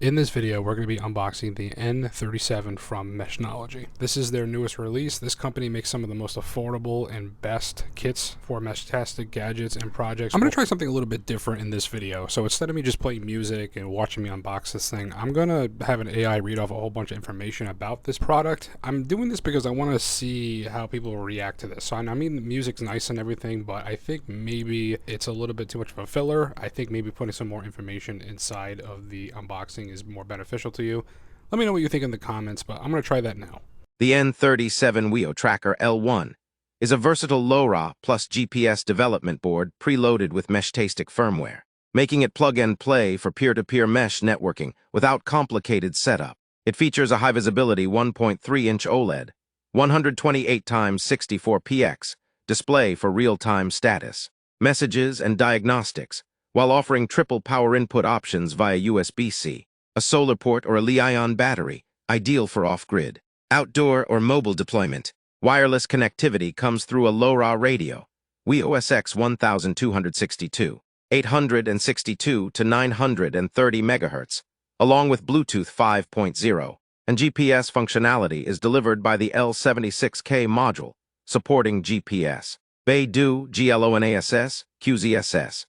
In this video, we're going to be unboxing the N37 from Meshnology. This is their newest release. This company makes some of the most affordable and best kits for Meshtastic gadgets and projects. I'm going to try something a little bit different in this video. So instead of me just playing music and watching me unbox this thing, I'm going to have an AI read off a whole bunch of information about this product. I'm doing this because I want to see how people react to this. So I mean, the music's nice and everything, but I think maybe it's a little bit too much of a filler. I think maybe putting some more information inside of the unboxing is more beneficial to you. Let me know what you think in the comments, but I'm going to try that now. The N37 Wio Tracker L1 is a versatile LoRa plus GPS development board preloaded with Meshtastic firmware, making it plug-and-play for peer-to-peer mesh networking without complicated setup. It features a high-visibility 1.3-inch OLED, 128x64px display for real-time status, messages, and diagnostics, while offering triple power input options via USB-C, a solar port, or a Li-ion battery, ideal for off-grid, outdoor, or mobile deployment. Wireless connectivity comes through a LoRa radio, Wio SX 1262, 862 to 930 MHz, along with Bluetooth 5.0, and GPS functionality is delivered by the L76K module, supporting GPS, Beidou, GLONASS, QZSS.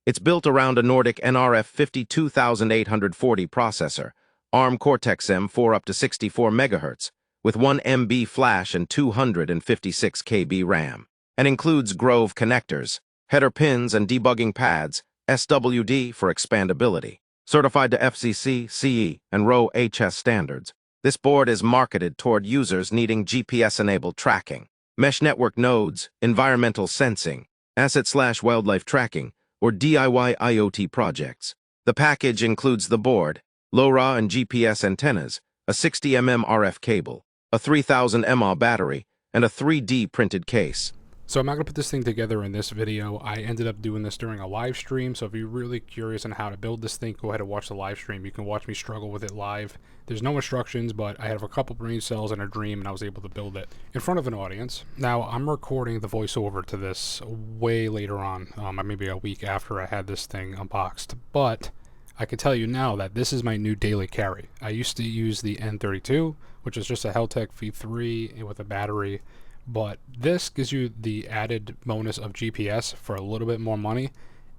It's built around a Nordic NRF 52840 processor, ARM Cortex-M4 up to 64 MHz, with 1 MB flash and 256 KB RAM, and includes Grove connectors, header pins, and debugging pads, SWD for expandability. Certified to FCC, CE, and RoW HS standards, this board is marketed toward users needing GPS-enabled tracking, mesh network nodes, environmental sensing, asset/wildlife tracking, or DIY IoT projects. The package includes the board, LoRa and GPS antennas, a 60 mm RF cable, a 3000 mAh battery, and a 3D printed case. So I'm not going to put this thing together in this video. I ended up doing this during a live stream, so if you're really curious on how to build this thing, go ahead and watch the live stream. You can watch me struggle with it live. There's no instructions, but I had a couple brain cells and a dream, and I was able to build it in front of an audience. Now, I'm recording the voiceover to this way later on, maybe a week after I had this thing unboxed, but I can tell you now that this is my new daily carry. I used to use the N32, which is just a Heltec V3 with a battery, but this gives you the added bonus of GPS for a little bit more money,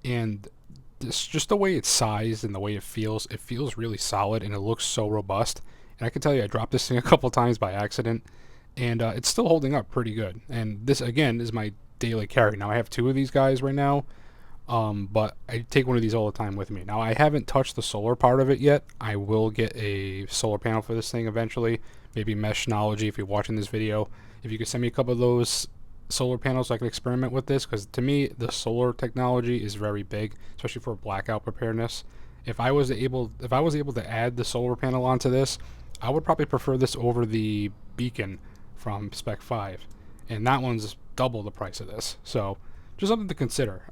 and this, just the way it's sized and the way it feels really solid, and it looks so robust. And I can tell you, I dropped this thing a couple times by accident, and it's still holding up pretty good. And this, again, is my daily carry. Now, I have two of these guys right now, but I take one of these all the time with me. Now, I haven't touched the solar part of it yet. I will get a solar panel for this thing eventually. Maybe Meshnology, if you're watching this video, if you could send me a couple of those solar panels so I can experiment with this, because to me the solar technology is very big, especially for blackout preparedness. If I was able to add the solar panel onto this, I would probably prefer this over the beacon from Spec 5, and that one's double the price of this. So just something to consider.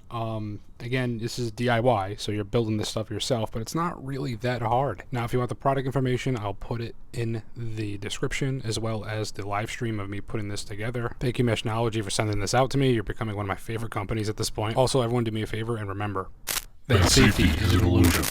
Again, this is DIY, so you're building this stuff yourself, but it's not really that hard. Now, if you want the product information, I'll put it in the description, as well as the live stream of me putting this together. Thank you, Meshnology, for sending this out to me. You're becoming one of my favorite companies at this point. Also, everyone do me a favor and remember that safety is an illusion.